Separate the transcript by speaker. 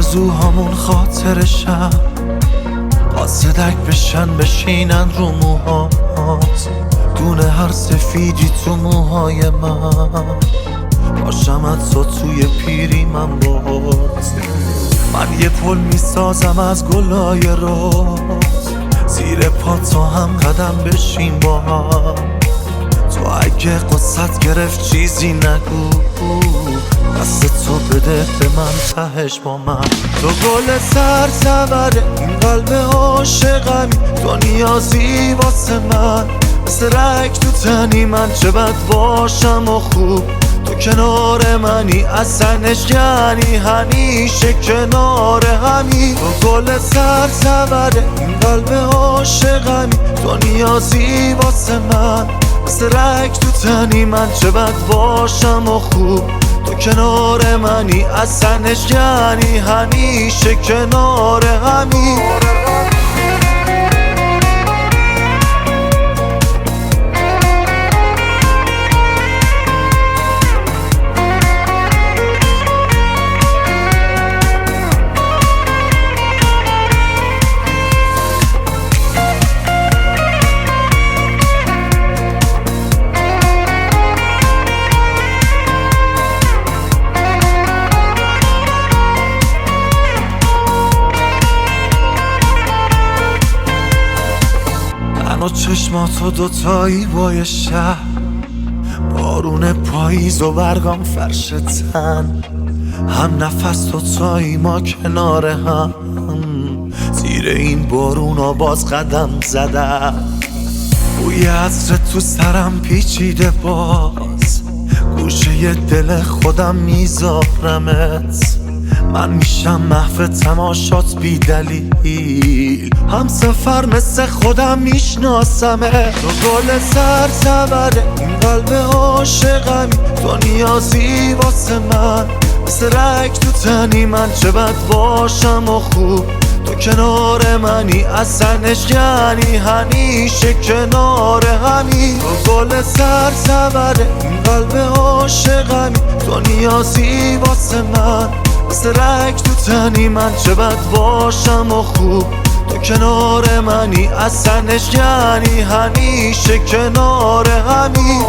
Speaker 1: آرزوهامون خاطرشم قاصدک بشینن رو موهات، دونه هر سفیدی تو موهای من، باشمت تا توی پیری من باز. من یه پل میسازم از گلای روز، زیر پا تا هم قدم بشین با هم. تو اگه قصت گرفت چیزی نگو، دست تو بده به من تهش با من. تو گل سرسبره این قلب عاشقمی، تو نیازی واسه من، مثل رگ تو تنی من. چه بد باشم و خوب تو کنار منی، اصلش یعنی همیشه کنار همی. تو گل سرسبره این قلب عاشقمی، تو نیازی واسه من، مثل رگ تو تنی من. چه بد باشم و خوب تو کنار منی، اصلش یعنی همیشه کنار همی. من و چشماتو دوتایی بای شهر، بارون پاییز و برگام فرش تن، هم نفس دوتایی ما کنار هم، زیر این بارونا باز قدم زدم. بوی عطر تو سرم پیچیده باز، گوشه دل خودم میذارمت. من میشم محو تماشات بی دلیل، هم سفر مثل خودم میشناسمه. تو گل سرسبره این قلب عاشقمی، تو نیازی واسه من، مثل رگ تو تنی من. چه بد باشم و خوب تو کنار منی، اصلش یعنی همیشه کنار همی. تو گل سرسبره این قلب عاشقمی، تو نیازی واسه من، مثل رگ تو تنی من. چه بد باشم و خوب تو کنار منی، اصلش یعنی همیشه کنار همی.